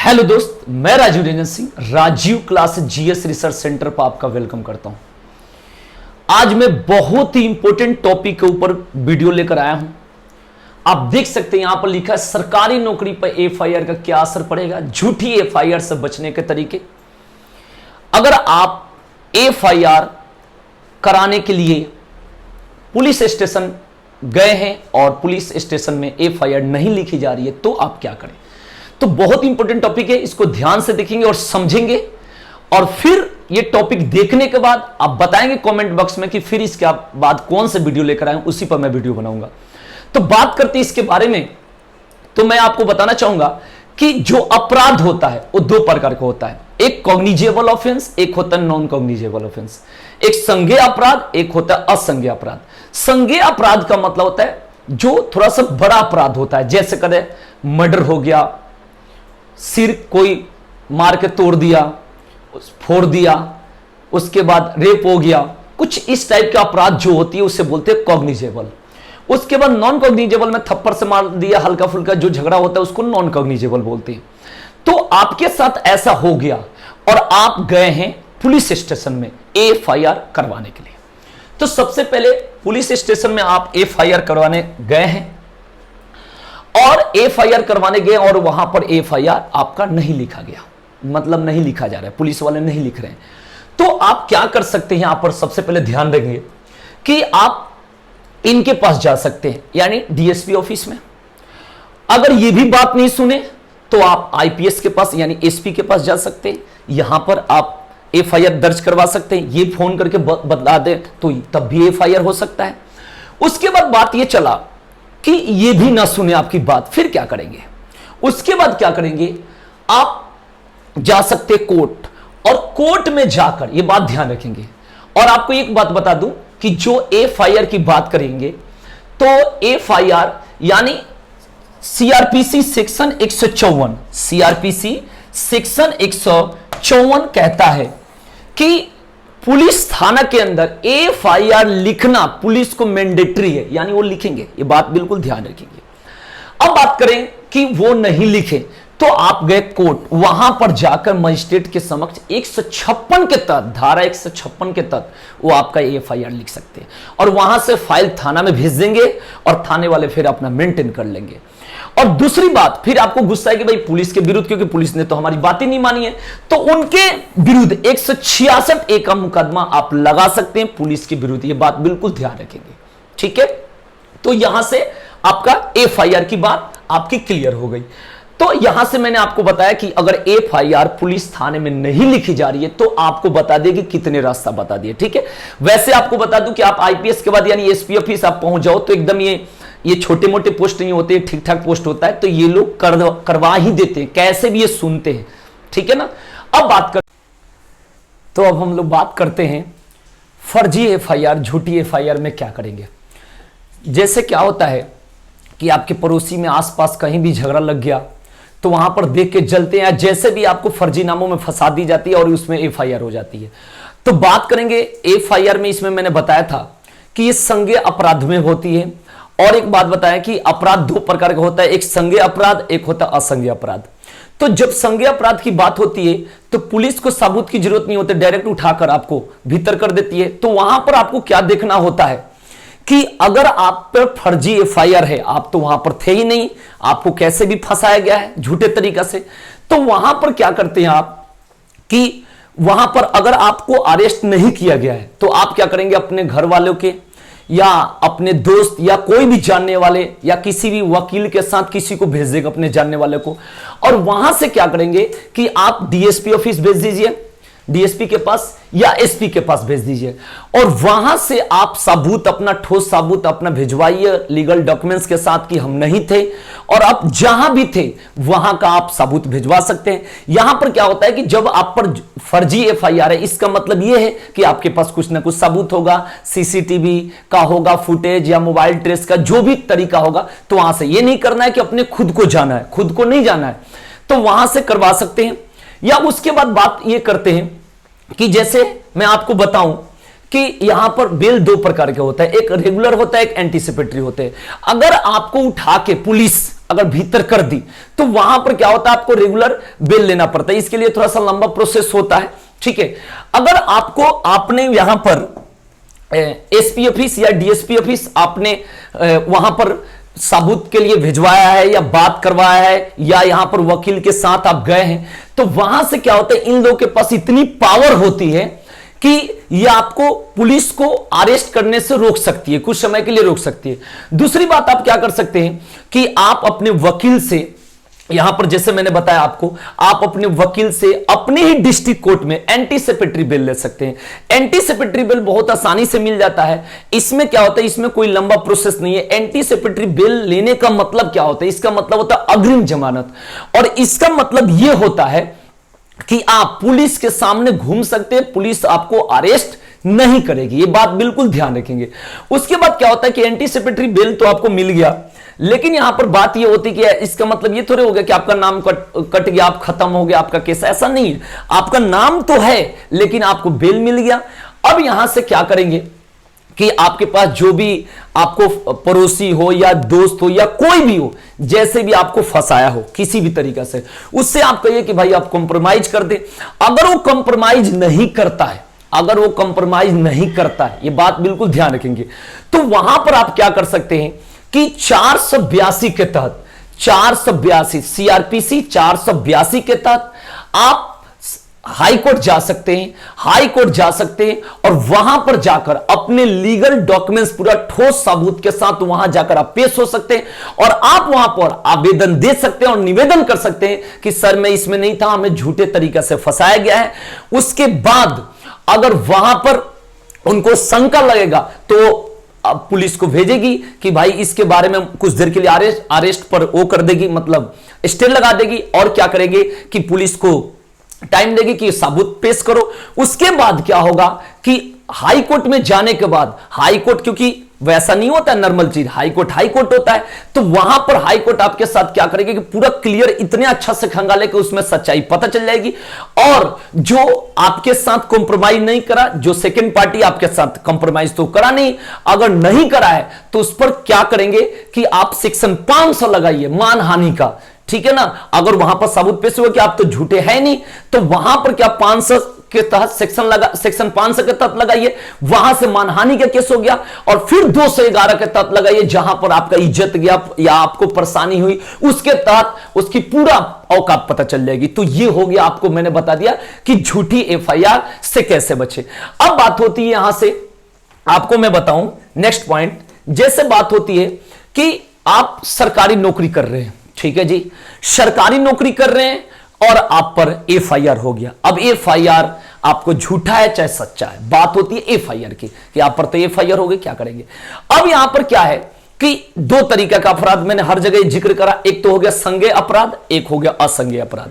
Hello दोस्त, मैं Rajeev Ranjan Singh Rajeev class GS research centre पर आपका वेलकम करता हूं। आज मैं बहुत ही इंपॉर्टेंट टॉपिक के ऊपर वीडियो लेकर आया हूं। आप देख सकते हैं यहां पर लिखा है सरकारी नौकरी पर एफआईआर का क्या असर पड़ेगा, झूठी एफआईआर से बचने के तरीके। अगर आप एफआईआर कराने के लिए पुलिस स्टेशन गए हैं और पुलिस स्टेशन में एफआईआर नहीं लिखी जा रही है तो आप क्या करें। तो बहुत इंपॉर्टेंट टॉपिक है, इसको ध्यान से देखेंगे और समझेंगे, और फिर ये टॉपिक देखने के बाद आप बताएंगे कमेंट बॉक्स में कि फिर इसके बाद कौन से वीडियो लेकर आए, उसी पर मैं वीडियो बनाऊंगा। तो बात करते हैं इसके बारे में, तो मैं आपको बताना चाहूंगा कि जो अपराध होता है वो दो प्रकार का होता है। एक कॉग्निजेबल ऑफेंस, एक होता है नॉन कॉग्निजेबल ऑफेंस। एक संज्ञेय अपराध, एक होता है असंज्ञेय अपराध। संज्ञेय अपराध का मतलब होता है जो थोड़ा सा बड़ा अपराध होता है, जैसे करें मर्डर हो गया, सिर कोई मार के तोड़ दिया, फोड़ दिया, उसके बाद रेप हो गया, कुछ इस टाइप के अपराध जो होती है उसे बोलते हैं कॉग्निजेबल। उसके बाद नॉन कॉग्निजेबल में थप्पड़ से मार दिया, हल्का फुल्का जो झगड़ा होता है उसको नॉन कॉग्निजेबल बोलते हैं। तो आपके साथ ऐसा हो गया और आप गए हैं पुलिस स्टेशन में एफआईआर करवाने के लिए। तो सबसे पहले पुलिस स्टेशन में आप एफआईआर करवाने गए हैं और एफआईआर करवाने गए और वहां पर एफआईआर आपका नहीं लिखा गया, मतलब नहीं लिखा जा रहा है, पुलिस वाले नहीं लिख रहे हैं। तो आप क्या कर सकते हैं, यहां पर सबसे पहले ध्यान रखेंगे कि आप इनके पास जा सकते हैं, यानी डीएसपी ऑफिस में। अगर ये भी बात नहीं सुने तो आप आईपीएस के पास यानी एसपी के पास जा सकते हैं। यहां पर आप एफआईआर दर्ज करवा सकते हैं, ये फोन करके बतला दें तो तब भी एफआईआर हो सकता है। उसके बाद बात ये चला कि ये भी ना सुने आपकी बात, फिर क्या करेंगे। उसके बाद क्या करेंगे, आप जा सकते कोर्ट, और कोर्ट में जाकर ये बात ध्यान रखेंगे। और आपको एक बात बता दूं कि जो एफआईआर की बात करेंगे तो एफआईआर यानी सीआरपीसी सेक्शन 154, सीआरपीसी सेक्शन 154 कहता है कि पुलिस थाना के अंदर एफआईआर लिखना पुलिस को मैंडेटरी है, यानी वो लिखेंगे, ये बात बिल्कुल ध्यान रखेंगे। अब बात करें कि वो नहीं लिखे तो आप गए कोर्ट, वहां पर जाकर मजिस्ट्रेट के समक्ष 156 के तहत, धारा 156 के तहत वो आपका एफआईआर लिख सकते हैं और वहां से फाइल थाना में भेज देंगे और थाने वाले फिर अपना मेंटेन कर लेंगे। और दूसरी बात, फिर आपको गुस्सा है कि भाई पुलिस के विरुद्ध, क्योंकि पुलिस ने तो हमारी बात ही नहीं मानी है, तो उनके विरुद्ध 166 ए का मुकदमा आप लगा सकते हैं पुलिस के विरुद्ध। ये बात बिल्कुल ध्यान रखेंगे, ठीक है। तो यहां से आपका एफआईआर की बात आपकी क्लियर हो गई। तो यहां से मैंने आपको बताया कि अगर एफआईआर पुलिस थाने में नहीं लिखी जा रही है तो आपको बता देगी कितने रास्ता बता दिए, ठीक है। वैसे आपको बता दूं कि आप आईपीएस के बाद यानी एसपी ऑफिस आप पहुंच जाओ तो एकदम ये छोटे मोटे पोस्ट नहीं होते, ठीक ठाक पोस्ट होता है, तो ये लोग करवा ही देते हैं, कैसे भी ये सुनते हैं, ठीक है ना। अब अब हम लोग बात करते हैं फर्जी एफआईआर, झूठी एफआईआर में क्या करेंगे। जैसे क्या होता है कि आपके पड़ोसी में आसपास कहीं भी झगड़ा लग गया तो वहां पर देख के जलते हैं, जैसे भी आपको फर्जी नामों में फंसा दी जाती है और उसमें एफआईआर हो जाती है। तो बात करेंगे एफआईआर में, इसमें मैंने बताया था कि ये संज्ञेय अपराध में होती है। और एक बात बताया कि अपराध दो प्रकार का होता है, एक संज्ञेय अपराध, एक होता है असंज्ञेय अपराध। तो जब संज्ञेय अपराध की बात होती है तो पुलिस को सबूत की जरूरत नहीं होती, डायरेक्ट उठाकर आपको भीतर कर देती है। तो वहां पर आपको क्या देखना होता है कि अगर आप पर फर्जी एफआईआर है, आप तो वहां पर थे ही नहीं, आपको कैसे भी फंसाया गया है झूठे तरीके से, तो वहां पर क्या करते हैं आप कि वहां पर अगर आपको अरेस्ट नहीं किया गया है तो आप क्या करेंगे, अपने घर वालों के या अपने दोस्त या कोई भी जानने वाले या किसी भी वकील के साथ किसी को भेज देगा, अपने जानने वाले को, और वहां से क्या करेंगे कि आप डीएसपी ऑफिस भेज दीजिए, डीएसपी के पास या एसपी के पास भेज दीजिए, और वहां से आप सबूत, अपना ठोस सबूत अपना भिजवाइए लीगल डॉक्यूमेंट्स के साथ कि हम नहीं थे, और आप जहां भी थे वहां का आप सबूत भिजवा सकते हैं। यहां पर क्या होता है कि जब आप पर फर्जी एफआईआर है, इसका मतलब यह है कि आपके पास कुछ ना कुछ सबूत होगा, सीसीटीवी का होगा फुटेज या मोबाइल ट्रेस का जो भी तरीका होगा। तो वहां से यह नहीं करना है कि अपने खुद को जाना है, खुद को नहीं जाना है, तो वहां से करवा सकते हैं। या उसके बाद बात ये करते हैं कि जैसे मैं आपको बताऊं कि यहां पर बेल दो प्रकार के होता है, एक रेगुलर होता है, एक एंटीसिपेटरी होते हैं। अगर आपको उठा के पुलिस अगर भीतर कर दी तो वहां पर क्या होता है, आपको रेगुलर बेल लेना पड़ता है। इसके लिए थोड़ा सा लंबा प्रोसेस होता है, ठीक है। अगर आपने यहां पर एसपी ऑफिस या डीएसपी ऑफिस आपने वहां पर सबूत के लिए भिजवाया है या बात करवाया है या यहां पर वकील के साथ आप गए हैं, तो वहां से क्या होता है, इन लोगों के पास इतनी पावर होती है कि ये आपको पुलिस को अरेस्ट करने से रोक सकती है, कुछ समय के लिए रोक सकती है। दूसरी बात आप क्या कर सकते हैं कि आप अपने वकील से, यहां पर जैसे मैंने बताया आपको, आप अपने वकील से अपने ही डिस्ट्रिक्ट कोर्ट में एंटीसिपेटरी बेल ले सकते हैं। एंटीसिपेटरी बेल बहुत आसानी से मिल जाता है। इसमें क्या होता है, इसमें कोई लंबा प्रोसेस नहीं है। एंटीसिपेटरी बेल लेने का मतलब क्या होता है, इसका मतलब होता है अग्रिम जमानत, और इसका मतलब यह होता है कि आप पुलिस के सामने घूम सकते हैं, पुलिस आपको अरेस्ट नहीं करेगी। ये बात बिल्कुल ध्यान रखेंगे। उसके बाद क्या होता है कि एंटीसिपेटरी बेल तो आपको मिल गया, लेकिन यहां पर बात यह होती कि इसका मतलब ये थोड़े हो गया कि आपका नाम कट गया, आप खत्म हो गया आपका केस, ऐसा नहीं है। आपका नाम तो है लेकिन आपको बेल मिल गया। अब यहां से क्या करेंगे कि आपके पास जो भी आपको पड़ोसी हो या दोस्त हो या कोई भी हो, जैसे भी आपको फंसाया हो किसी भी तरीका से, उससे आप कहिए कि भाई आप कॉम्प्रोमाइज कर दे। अगर वो कॉम्प्रोमाइज नहीं करता है, अगर वो कॉम्प्रोमाइज नहीं करता है, ये बात बिल्कुल ध्यान रखेंगे, तो वहां पर आप क्या कर सकते हैं कि 482 के तहत, 482 सीआरपीसी 482 के तहत आप हाई कोर्ट जा सकते हैं, हाई कोर्ट जा सकते हैं और वहां पर जाकर अपने लीगल डॉक्यूमेंट्स पूरा ठोस सबूत के साथ वहां जाकर आप पेश हो सकते हैं और आप वहां पर आवेदन दे सकते हैं और निवेदन कर सकते हैं कि सर मैं इसमें नहीं था, हमें झूठे तरीके से फंसाया गया है। उसके बाद अगर वहां पर उनको शंका लगेगा तो अब पुलिस को भेजेगी कि भाई इसके बारे में कुछ देर के लिए अरेस्ट पर वो कर देगी, मतलब स्टे लगा देगी, और क्या करेगी कि पुलिस को टाइम देगी कि सबूत पेश करो। उसके बाद क्या होगा कि हाई कोर्ट में जाने के बाद, हाई कोर्ट क्योंकि वैसा नहीं होता है नॉर्मल चीज, हाई कोर्ट होता है, तो वहां पर हाई कोर्ट आपके साथ क्या करेगी कि पूरा क्लियर इतने अच्छा से खंगाले कि उसमें सच्चाई पता चल जाएगी। और जो आपके साथ कॉम्प्रोमाइज नहीं करा, जो सेकंड पार्टी आपके साथ कॉम्प्रोमाइज तो करा नहीं, अगर नहीं करा है तो उस पर क्या करेंगे कि आप सेक्शन 500 लगाइए मानहानि का, ठीक है ना। अगर वहां पर सबूत पेश हुआ कि आप तो झूठे हैं नहीं, तो वहां पर क्या 500 के तहत सेक्शन 500 के तहत लगाइए, वहां से मानहानि का केस हो गया, और फिर 211 के तहत लगाइए जहां पर आपका इज्जत गया या आपको परेशानी हुई, उसके तहत उसकी पूरा औकात पता चल जाएगी। तो ये हो गया, आपको मैंने बता दिया कि झूठी एफआईआर से कैसे बचे। अब बात होती है यहां से, आपको मैं बताऊं नेक्स्ट पॉइंट, जैसे बात होती है कि आप सरकारी नौकरी कर रहे हैं, ठीक है जी, सरकारी नौकरी कर रहे हैं और आप पर एफआईआर हो गया। अब एफआईआर आपको झूठा है चाहे सच्चा है, बात होती है एफआईआर की कि आप पर तो एफआईआर हो गई, क्या करेंगे। अब यहां पर क्या है कि दो तरीका का अपराध मैंने हर जगह जिक्र करा, एक तो हो गया संज्ञेय अपराध, एक हो गया असंज्ञेय अपराध।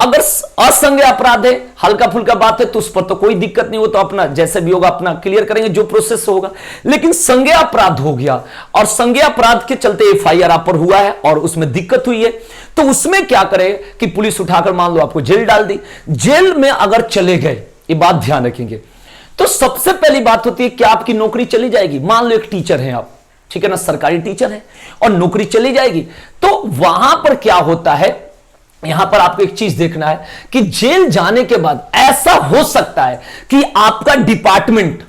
अगर असंज्ञेय अपराध है, हल्का फुल्का बात है, तो उस पर तो कोई दिक्कत नहीं, वो तो अपना जैसे भी होगा अपना क्लियर करेंगे, जो प्रोसेस होगा। लेकिन संज्ञेय अपराध हो गया और संज्ञेय अपराध के चलते एफआईआर आप पर हुआ है और उसमें दिक्कत हुई है, तो उसमें क्या करे कि पुलिस उठाकर मान लो आपको जेल डाल दी। जेल में अगर चले गए, ये बात ध्यान रखेंगे, तो सबसे पहली बात होती है कि आपकी नौकरी चली जाएगी। मान लो एक टीचर है आप, ठीक है ना, सरकारी टीचर है और नौकरी चली जाएगी, तो वहां पर क्या होता है, यहां पर आपको एक चीज देखना है कि जेल जाने के बाद ऐसा हो सकता है कि आपका डिपार्टमेंट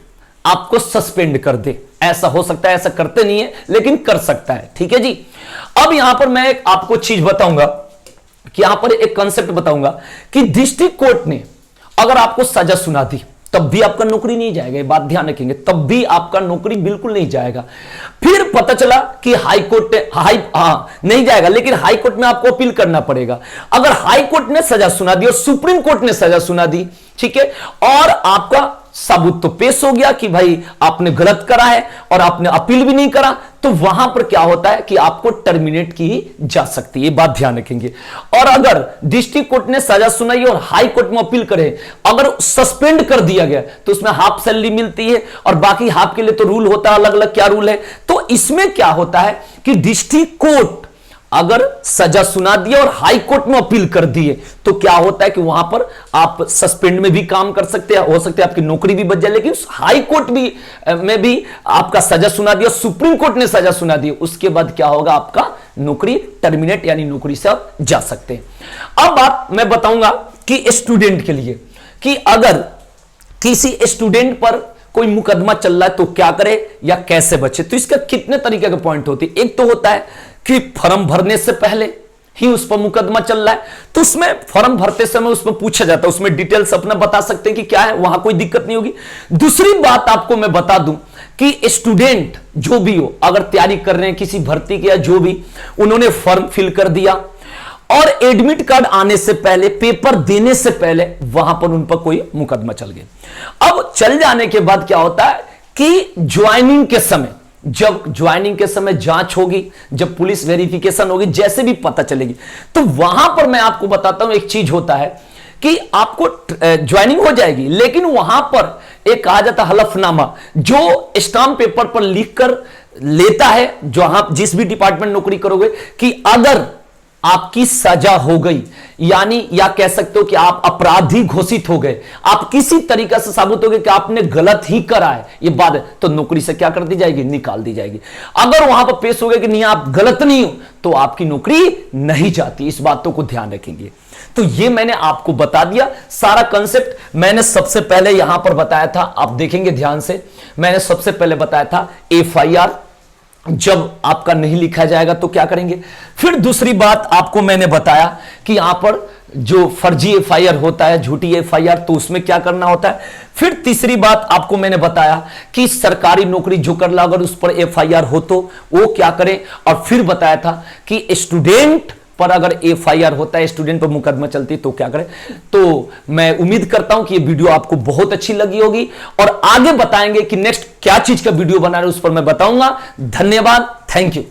आपको सस्पेंड कर दे, ऐसा हो सकता है, ऐसा करते नहीं है लेकिन कर सकता है, ठीक है जी। अब यहां पर मैं आपको चीज बताऊंगा कि यहां पर एक कंसेप्ट बताऊंगा कि डिस्ट्रिक्ट कोर्ट ने अगर आपको सजा सुना दी तब भी आपका नौकरी नहीं जाएगा, ये बात ध्यान रखेंगे, तब भी आपका नौकरी बिल्कुल नहीं जाएगा। फिर पता चला कि हाई कोर्ट नहीं जाएगा, लेकिन हाई कोर्ट में आपको अपील करना पड़ेगा। अगर हाई कोर्ट ने सजा सुना दी और सुप्रीम कोर्ट ने सजा सुना दी, ठीक है, और आपका सबूत तो पेश हो गया कि भाई आपने गलत करा है और आपने अपील भी नहीं करा, तो वहां पर क्या होता है कि आपको टर्मिनेट की जा सकती है, ये बात ध्यान रखेंगे। और अगर डिस्ट्रिक्ट कोर्ट ने सजा सुनाई और हाई कोर्ट में अपील करे, अगर सस्पेंड कर दिया गया तो उसमें हाफ सैलरी मिलती है और बाकी हाफ के लिए तो रूल होता है, अलग अलग क्या रूल है। तो इसमें क्या होता है कि डिस्ट्रिक्ट कोर्ट अगर सजा सुना दिया और हाई कोर्ट में अपील कर दिए तो क्या होता है कि वहां पर आप सस्पेंड में भी काम कर सकते हैं, हो सकता है आपकी नौकरी भी बच जाए। लेकिन हाई कोर्ट में भी आपका सजा सुना दिया, सुप्रीम कोर्ट ने सजा सुना दी, उसके बाद क्या होगा, आपका नौकरी टर्मिनेट यानी नौकरी से आप जा सकते हैं। अब बात मैं बताऊंगा कि स्टूडेंट के लिए कि अगर किसी स्टूडेंट पर कोई मुकदमा चल रहा है तो क्या करे या कैसे बचे। तो इसका कितने तरीके के पॉइंट होते हैं। एक तो होता है कि फॉर्म भरने से पहले ही उस पर मुकदमा चल रहा है तो उसमें फॉर्म भरते समय उसमें पूछा जाता है, उसमें डिटेल्स अपना बता सकते हैं कि क्या है, वहां कोई दिक्कत नहीं होगी। दूसरी बात आपको मैं बता दूं कि स्टूडेंट जो भी हो, अगर तैयारी कर रहे हैं किसी भर्ती की या जो भी, उन्होंने फॉर्म फिल कर दिया और एडमिट कार्ड आने से पहले, पेपर देने से पहले वहां पर उन पर कोई मुकदमा चल गया। अब चल जाने के बाद क्या होता है कि ज्वाइनिंग के समय, जब ज्वाइनिंग के समय जांच होगी, जब पुलिस वेरिफिकेशन होगी, जैसे भी पता चलेगी, तो वहां पर मैं आपको बताता हूं एक चीज होता है कि आपको ज्वाइनिंग हो जाएगी, लेकिन वहां पर एक कहा जाता है हलफनामा, जो स्टाम्प पेपर पर लिख कर लेता है, जो आप जिस भी डिपार्टमेंट नौकरी करोगे, कि अगर आपकी सजा हो गई, यानी या कह सकते हो कि आप अपराधी घोषित हो गए, आप किसी तरीके से साबित हो गए कि आपने गलत ही करा है, ये बात है, तो नौकरी से क्या कर दी जाएगी, निकाल दी जाएगी। अगर वहां पर पेश हो गया कि नहीं आप गलत नहीं हो, तो आपकी नौकरी नहीं जाती। इस बातों को ध्यान रखेंगे। तो ये मैंने आपको बता दिया सारा कंसेप्ट। मैंने सबसे पहले यहां पर बताया था, आप देखेंगे ध्यान से, मैंने सबसे पहले बताया था FIR जब आपका नहीं लिखा जाएगा तो क्या करेंगे। फिर दूसरी बात आपको मैंने बताया कि यहां पर जो फर्जी FIR होता है, झूठी FIR, तो उसमें क्या करना होता है। फिर तीसरी बात आपको मैंने बताया कि सरकारी नौकरी जो कर ला, अगर उस पर FIR हो तो वो क्या करें। और फिर बताया था कि स्टूडेंट पर अगर FIR होता है, स्टूडेंट पर मुकदमा चलती है, तो क्या करें। तो मैं उम्मीद करता हूं कि ये वीडियो आपको बहुत अच्छी लगी होगी और आगे बताएंगे कि नेक्स्ट क्या चीज का वीडियो बना रहे उस पर मैं बताऊंगा। धन्यवाद, थैंक यू।